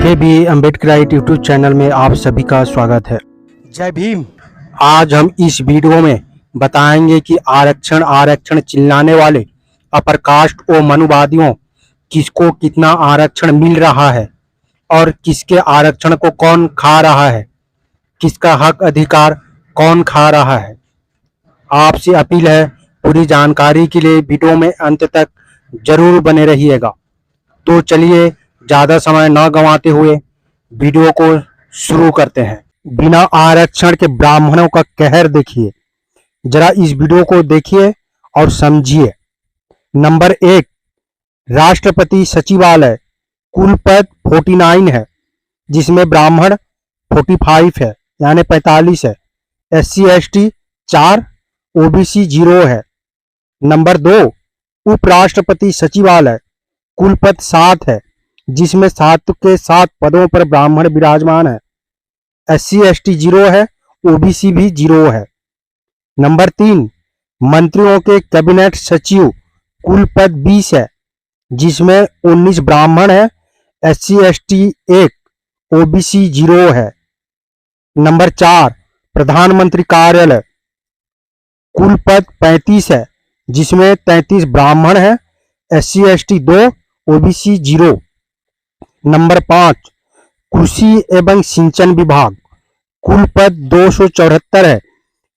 जय भी Ambedkarite YouTube channel में आप सभी का स्वागत है। जय भीम। आज हम इस वीडियो में बताएंगे कि आरक्षण आरक्षण चिल्लाने वाले अपर कास्ट और मनुवादियों किसको कितना आरक्षण मिल रहा है और किसके आरक्षण को कौन खा रहा है, किसका हक अधिकार कौन खा रहा है। आपसे अपील है, पूरी जानकारी के लिए वीडियो में अंत तक जरूर बने रहिएगा। तो चलिए ज्यादा समय न गंवाते हुए वीडियो को शुरू करते हैं। बिना आरक्षण के ब्राह्मणों का कहर देखिए, जरा इस वीडियो को देखिए और समझिए। नंबर 1, राष्ट्रपति सचिवालय कुल पद 49 है, जिसमें ब्राह्मण 45 है यानी 45 है, SC ST 4, OBC 0 है। नंबर 2, उपराष्ट्रपति सचिवालय कुल पद 7 है, जिसमें 7 के 7 पदों पर ब्राह्मण विराजमान है, SC ST 0 है, OBC भी 0 है। नंबर 3, मंत्रियों के कैबिनेट सचिव कुल पद 20 है, जिसमें 19 ब्राह्मण है, SC ST 1, OBC 0 है। नंबर 4, प्रधानमंत्री कार्यालय कुल पद 35 है, जिसमें 33 ब्राह्मण है, SC ST 2, OBC 0। नंबर 5, कृषि एवं सिंचन विभाग कुल पद 274 है,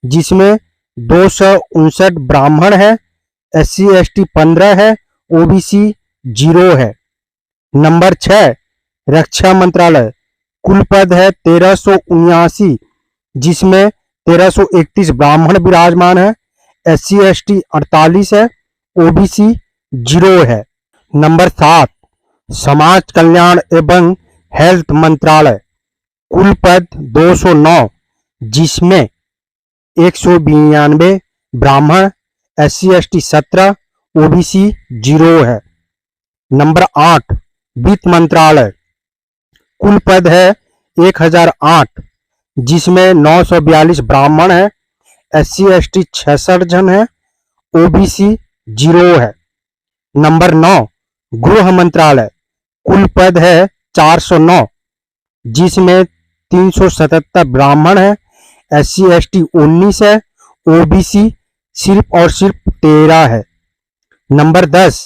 जिसमें 259 ब्राह्मण है, SC ST 15 है, OBC 0 है। नंबर 6, रक्षा मंत्रालय कुल पद है 1379, जिसमें 1331 ब्राह्मण विराजमान है, SC ST 48 है, OBC 0 है। नंबर 7, समाज कल्याण एवं हेल्थ मंत्रालय कुल पद 209, जिसमें 192 ब्राह्मण, SC ST 17, OBC 0 है। नंबर 8, वित्त मंत्रालय कुल पद है 1008, जिसमें 942 ब्राह्मण है, SC ST 66 जन है, OBC 0 है। नंबर 9, गृह मंत्रालय कुल पद है 409, जिसमें 377 ब्राह्मण है, SC ST 19 है, OBC सिर्फ और सिर्फ 13 है। नंबर 10,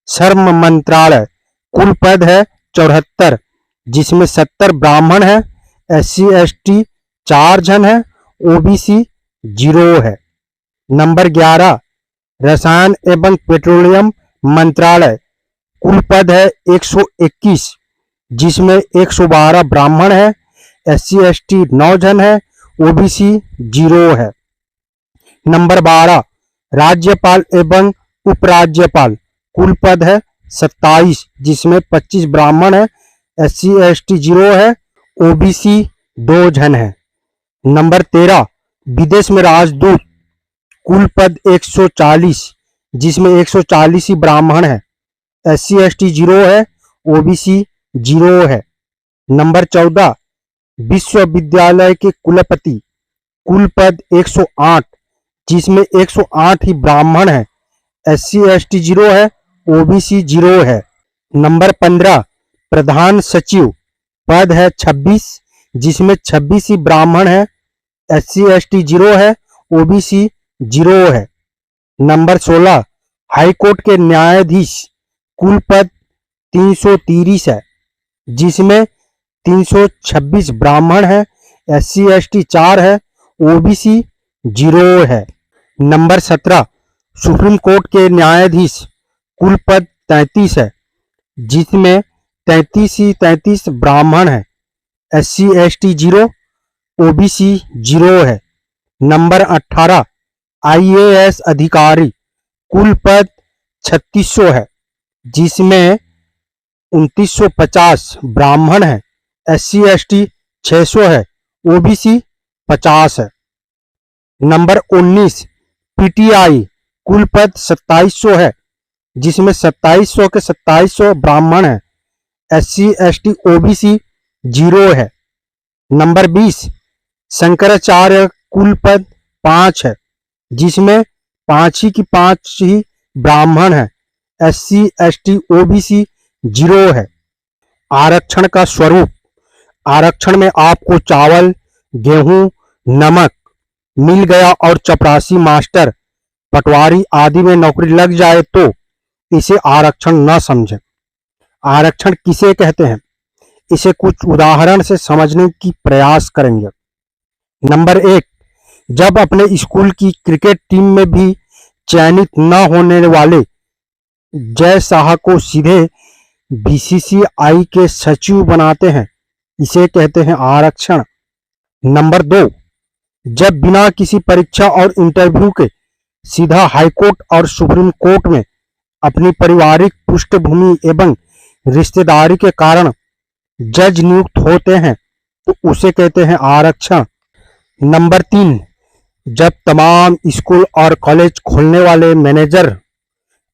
श्रम मंत्रालय कुल पद है 74, जिसमें 70 ब्राह्मण है, SC ST 4 जन है, OBC 0 है। नंबर 11, रसायन एवं पेट्रोलियम मंत्रालय कुल पद है 121, जिसमें 112 ब्राह्मण है, SC ST 9 जन है, OBC 0 है। नंबर 12, राज्यपाल एवं उपराज्यपाल कुल पद है 27, जिसमें 25 ब्राह्मण है, SC ST 0 है, OBC 2 जन है। नंबर 13, विदेश में राजदूत कुल पद 140, जिसमें 140 ही ब्राह्मण है, SC ST 0 है, OBC 0 है। नंबर 14, विश्वविद्यालय के कुलपति कुल पद 108, जिसमें 108 ही ब्राह्मण है, SC ST 0 है, OBC 0 है। नंबर 15, प्रधान सचिव पद है 26, जिसमें 26 ही ब्राह्मण है, SC ST 0 है, OBC 0 है। नंबर 16, हाईकोर्ट के न्यायाधीश कुल पद 330 है, जिसमें 326 ब्राह्मण है, SC ST 4 है, OBC 0 है। नंबर 17, सुप्रीम कोर्ट के न्यायाधीश कुल पद 33 है, जिसमें 33 ही 33 ब्राह्मण है, SC ST 0, OBC 0 है। नंबर 18, IAS अधिकारी कुल पद 3600 है, जिसमें 2950 ब्राह्मण है, SC ST 600 है, OBC 50 है। नंबर 19, PTI कुल पद 2700 है, जिसमें 2700 के 2700 ब्राह्मण है, SC ST OBC 0 है। नंबर 20, शंकराचार्य कुल पद 5 है, जिसमें 5 ही की 5 ही ब्राह्मण है, SC ST OBC 0 है। आरक्षण का स्वरूप। आरक्षण में आपको चावल, गेहूं, नमक मिल गया और चपरासी, मास्टर, पटवारी आदि में नौकरी लग जाए तो इसे आरक्षण न समझें। आरक्षण किसे कहते हैं, इसे कुछ उदाहरण से समझने की प्रयास करेंगे। नंबर 1, जब अपने स्कूल की क्रिकेट टीम में भी चयनित न होने वाले जय शाह को सीधे बीसीसीआई के सचिव बनाते हैं, इसे कहते हैं आरक्षण। नंबर 2, जब बिना किसी परीक्षा और इंटरव्यू के सीधा हाईकोर्ट और सुप्रीम कोर्ट में अपनी पारिवारिक पृष्ठभूमि एवं रिश्तेदारी के कारण जज नियुक्त होते हैं तो उसे कहते हैं आरक्षण। नंबर 3, जब तमाम स्कूल और कॉलेज खोलने वाले मैनेजर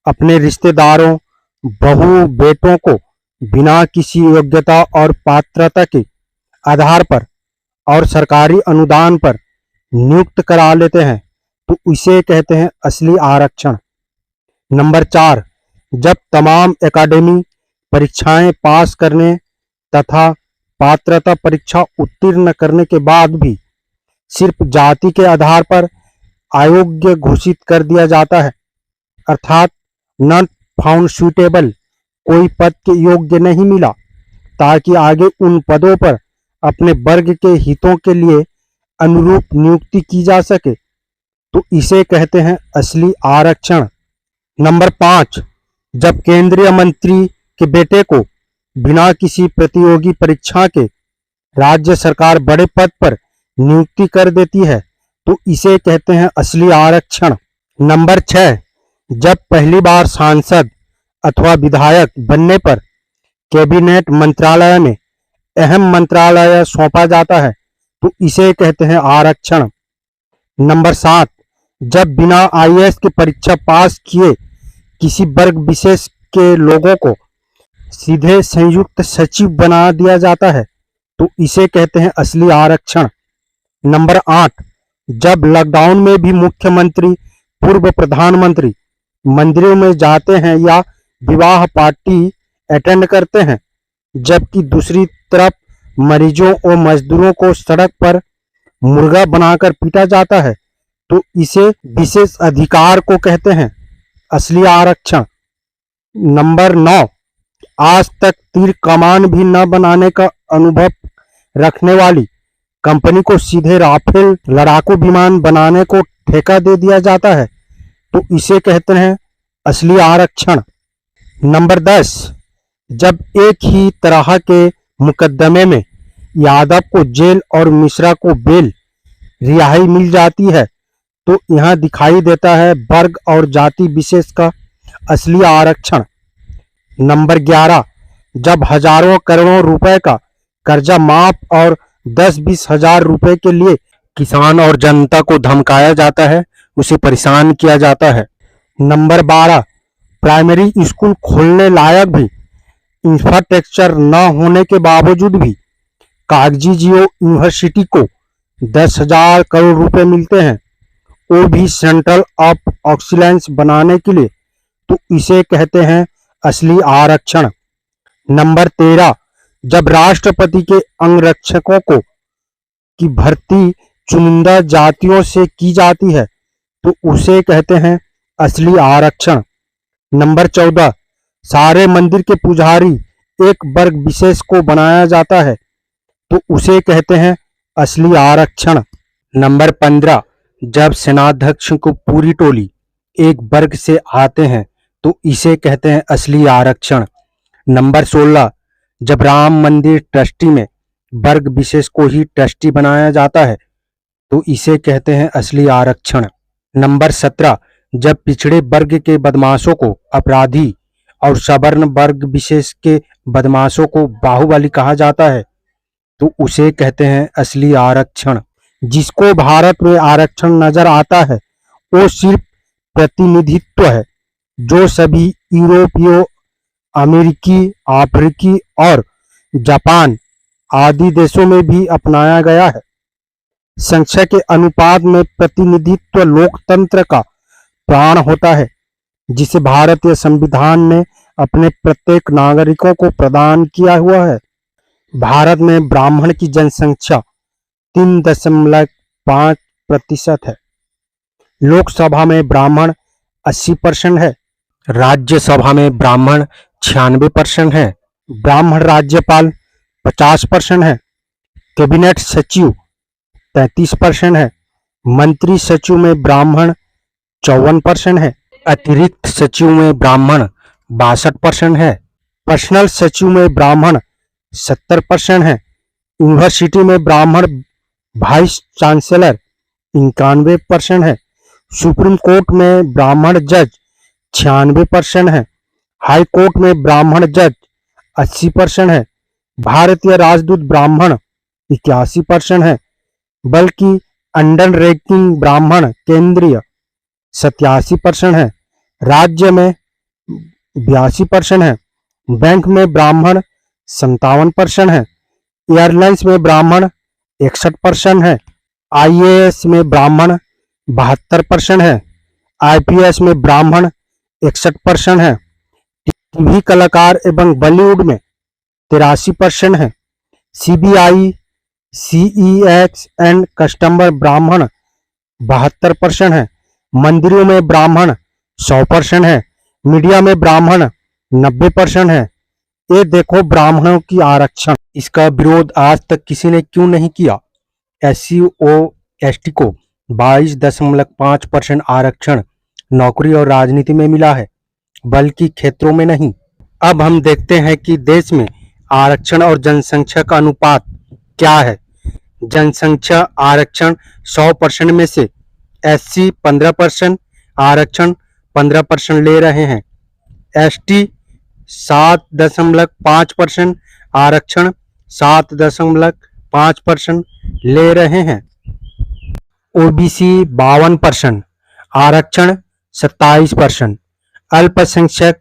अपने रिश्तेदारों, बहू बेटों को बिना किसी योग्यता और पात्रता के आधार पर और सरकारी अनुदान पर नियुक्त करा लेते हैं तो इसे कहते हैं असली आरक्षण। नंबर 4, जब तमाम एकेडमी परीक्षाएं पास करने तथा पात्रता परीक्षा उत्तीर्ण करने के बाद भी सिर्फ जाति के आधार पर अयोग्य घोषित कर दिया जाता है, अर्थात नॉट फाउंड सुटेबल, कोई पद के योग्य नहीं मिला, ताकि आगे उन पदों पर अपने वर्ग के हितों के लिए अनुरूप नियुक्ति की जा सके तो इसे कहते हैं असली आरक्षण। नंबर 5, जब केंद्रीय मंत्री के बेटे को बिना किसी प्रतियोगी परीक्षा के राज्य सरकार बड़े पद पर नियुक्ति कर देती है तो इसे कहते हैं असली आरक्षण। नंबर 6, जब पहली बार सांसद अथवा विधायक बनने पर कैबिनेट मंत्रालय में अहम मंत्रालय सौंपा जाता है तो इसे कहते हैं आरक्षण। नंबर 7, जब बिना आईएएस की परीक्षा पास किए किसी वर्ग विशेष के लोगों को सीधे संयुक्त सचिव बना दिया जाता है तो इसे कहते हैं असली आरक्षण। नंबर 8, जब लॉकडाउन में भी मुख्यमंत्री, पूर्व प्रधानमंत्री मंदिरों में जाते हैं या विवाह पार्टी अटेंड करते हैं, जबकि दूसरी तरफ मरीजों और मजदूरों को सड़क पर मुर्गा बनाकर पीटा जाता है तो इसे विशेष अधिकार को कहते हैं असली आरक्षण। नंबर 9, आज तक तीर कमान भी न बनाने का अनुभव रखने वाली कंपनी को सीधे राफेल लड़ाकू विमान बनाने को ठेका दे दिया जाता है तो इसे कहते हैं असली आरक्षण। नंबर 10, जब एक ही तरह के मुकदमे में यादव को जेल और मिश्रा को बेल रिहाई मिल जाती है तो यहाँ दिखाई देता है वर्ग और जाति विशेष का असली आरक्षण। नंबर 11, जब हजारों करोड़ों रुपए का कर्जा माफ और 10-20 हजार रुपए के लिए किसान और जनता को धमकाया जाता है, उसे परेशान किया जाता है। नंबर 12, प्राइमरी स्कूल खोलने लायक भी इंफ्रास्ट्रक्चर न होने के बावजूद भी कागजी जियो यूनिवर्सिटी को 10,000 करोड़ रुपए मिलते हैं, वो भी सेंट्रल ऑफ एक्सीलेंस बनाने के लिए तो इसे कहते हैं असली आरक्षण। नंबर 13, जब राष्ट्रपति के अंगरक्षकों को की भर्ती चुनिंदा जातियों से की जाती है तो उसे कहते हैं असली आरक्षण। नंबर 14, सारे मंदिर के पुजारी एक वर्ग विशेष को बनाया जाता है तो उसे कहते हैं असली आरक्षण। नंबर 15, जब सेनाध्यक्ष को पूरी टोली एक वर्ग से आते हैं तो इसे कहते हैं असली आरक्षण। नंबर 16, जब राम मंदिर ट्रस्टी में वर्ग विशेष को ही ट्रस्टी बनाया जाता है तो इसे कहते हैं असली आरक्षण। नंबर 17, जब पिछड़े वर्ग के बदमाशों को अपराधी और सवर्ण वर्ग विशेष के बदमाशों को बाहुबली कहा जाता है तो उसे कहते हैं असली आरक्षण। जिसको भारत में आरक्षण नजर आता है वो सिर्फ प्रतिनिधित्व है, जो सभी यूरोपीय, अमेरिकी, अफ्रीकी और जापान आदि देशों में भी अपनाया गया है। संख्या के अनुपात में प्रतिनिधित्व लोकतंत्र का प्राण होता है, जिसे भारतीय संविधान ने अपने प्रत्येक नागरिकों को प्रदान किया हुआ है। भारत में ब्राह्मण की जनसंख्या 3.5% है। लोकसभा में ब्राह्मण 80% है। राज्यसभा में ब्राह्मण 96% है। ब्राह्मण राज्यपाल 50% है। कैबिनेट सचिव 33% है। मंत्री सचिव में ब्राह्मण 54% है। अतिरिक्त सचिव में ब्राह्मण 62% है। पर्सनल सचिव में ब्राह्मण 70% है। यूनिवर्सिटी में ब्राह्मण वाइस चांसलर 91% है। सुप्रीम कोर्ट में ब्राह्मण जज 96% है। हाई कोर्ट में ब्राह्मण जज 80% है। भारतीय राजदूत ब्राह्मण 81% है। बल्कि अंडर रैंकिंग ब्राह्मण केंद्रीय 87% है। राज्य में 82% है। बैंक में ब्राह्मण 57% है। एयरलाइंस में ब्राह्मण 61% है। आईएएस में ब्राह्मण 72% है। आईपीएस में ब्राह्मण 61% है। टीवी कलाकार एवं बॉलीवुड में 83% है। सीबीआई, सीईएक्स एंड कस्टमर ब्राह्मण 72% है। मंदिरों में ब्राह्मण 100% है। मीडिया में ब्राह्मण 90% है। ये देखो ब्राह्मणों की आरक्षण, इसका विरोध आज तक किसी ने क्यों नहीं किया। एससी और एसटी को 22.5% आरक्षण नौकरी और राजनीति में मिला है, बल्कि क्षेत्रों में नहीं। अब हम देखते हैं कि देश में आरक्षण और जनसंख्या का अनुपात क्या है। जनसंख्या आरक्षण 100% में से एससी 15% आरक्षण 15% ले रहे हैं। एसटी 7.5% आरक्षण 7.5% ले रहे हैं। ओबीसी 52% आरक्षण 27%। अल्पसंख्यक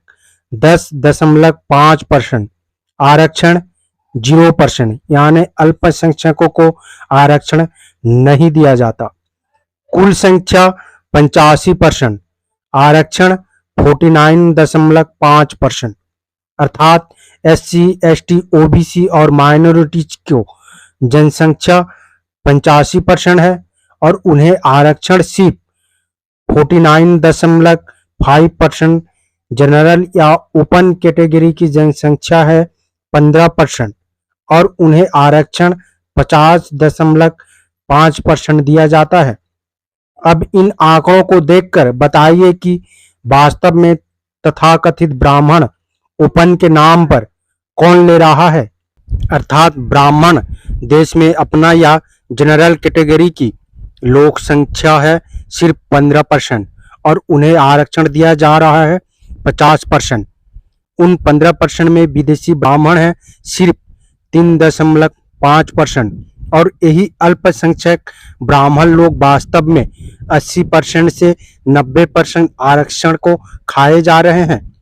10.5% आरक्षण 0%, यानी अल्पसंख्यकों को आरक्षण नहीं दिया जाता। कुल संख्या 85%, आरक्षण 49.5%, अर्थात एससी, एसटी, ओबीसी और माइनॉरिटीज को जनसंख्या 85% है और उन्हें आरक्षण सिर्फ 49.5%। जनरल या ओपन कैटेगरी की जनसंख्या है 15% और उन्हें आरक्षण 50.5% दिया जाता है। अब इन आंकड़ों को देखकर बताइए कि वास्तव में तथाकथित ब्राह्मण ओपन के नाम पर कौन ले रहा है। अर्थात ब्राह्मण देश में अपना या जनरल कैटेगरी की लोक संख्या है सिर्फ 15% और उन्हें आरक्षण दिया जा रहा है 50%। उन 15% में विदेशी ब्राह्मण है सिर्फ 3.5% और यही अल्पसंख्यक ब्राह्मण लोग वास्तव में 80% से 90% आरक्षण को खाए जा रहे हैं।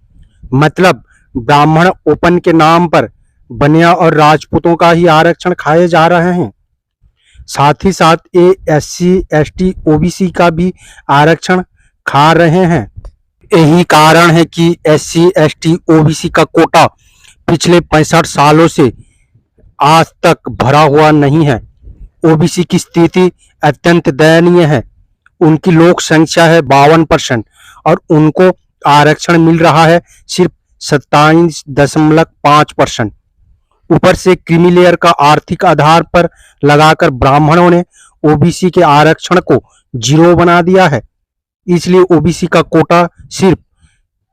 मतलब ब्राह्मण ओपन के नाम पर बनिया और राजपूतों का ही आरक्षण खाए जा रहे हैं। साथ ही साथ ये एससी, एसटी, ओबीसी का भी आरक्षण खा रहे हैं। यही कारण है कि एससी, एसटी, ओबीसी का कोटा पिछले 65 सालों से आज तक भरा हुआ नहीं है। ओबीसी की स्थिति अत्यंत दयनीय है। उनकी लोक संख्या है 52% और उनको आरक्षण मिल रहा है सिर्फ 27.5%। ऊपर से क्रीमी लेयर का आर्थिक आधार पर लगाकर ब्राह्मणों ने ओबीसी के आरक्षण को 0 बना दिया है। इसलिए ओबीसी का कोटा सिर्फ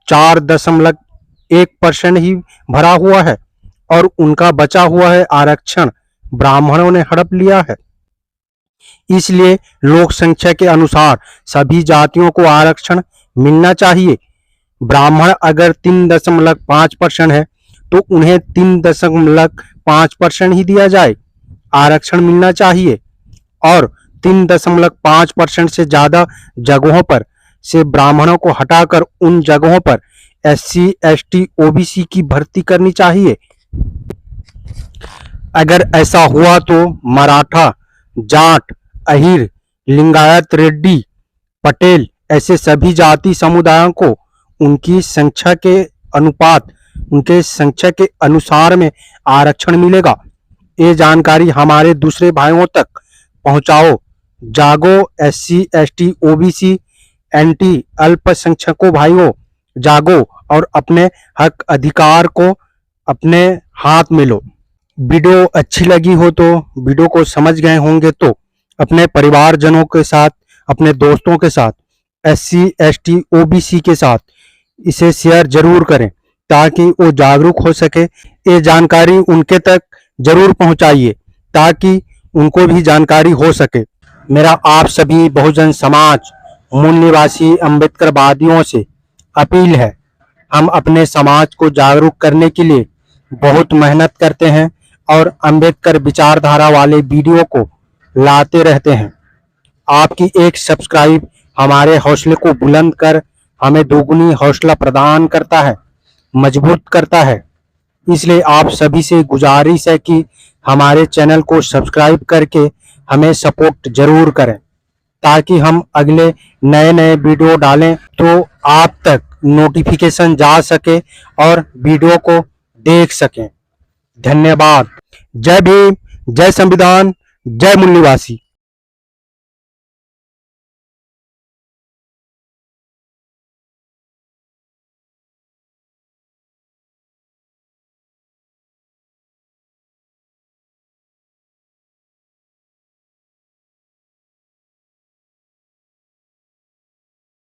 4.1% ही भरा हुआ है और उनका बचा हुआ है आरक्षण ब्राह्मणों ने हड़प लिया है। इसलिए लोक संख्या के अनुसार सभी जातियों को आरक्षण मिलना चाहिए। ब्राह्मण अगर 3.5% है तो उन्हें 3.5% ही दिया जाए, आरक्षण मिलना चाहिए। और 3.5% से ज्यादा जगहों पर से ब्राह्मणों को हटाकर उन जगहों पर एससी, एसटी, ओबीसी की भर्ती करनी चाहिए। अगर ऐसा हुआ तो मराठा, जाट, अहिर, लिंगायत, रेड्डी, पटेल ऐसे सभी जाति समुदायों को उनकी संख्या के अनुपात उनके संख्या के अनुसार में आरक्षण मिलेगा। ये जानकारी हमारे दूसरे भाइयों तक पहुंचाओ। जागो SC ST OBC NT अल्पसंख्यकों भाइयों, जागो और अपने हक अधिकार को अपने हाथ में लो। वीडियो अच्छी लगी हो तो, वीडियो को समझ गए होंगे तो अपने परिवारजनों के साथ, अपने दोस्तों के साथ, SC ST OBC के साथ इसे शेयर जरूर करें ताकि वो जागरूक हो सके। ये जानकारी उनके तक जरूर पहुंचाइए ताकि उनको भी जानकारी हो सके। मेरा आप सभी बहुजन समाज मूल निवासी अम्बेडकरवादियों से अपील है, हम अपने समाज को जागरूक करने के लिए बहुत मेहनत करते हैं और अम्बेडकर विचारधारा वाले वीडियो को लाते रहते हैं। आपकी एक सब्सक्राइब हमारे हौसले को बुलंद कर हमें दोगुनी हौसला प्रदान करता है, मजबूत करता है। इसलिए आप सभी से गुजारिश है कि हमारे चैनल को सब्सक्राइब करके हमें सपोर्ट जरूर करें ताकि हम अगले नए नए वीडियो डालें तो आप तक नोटिफिकेशन जा सके और वीडियो को देख सकें। धन्यवाद। जय भीम, जय संविधान, जय मूल निवासी।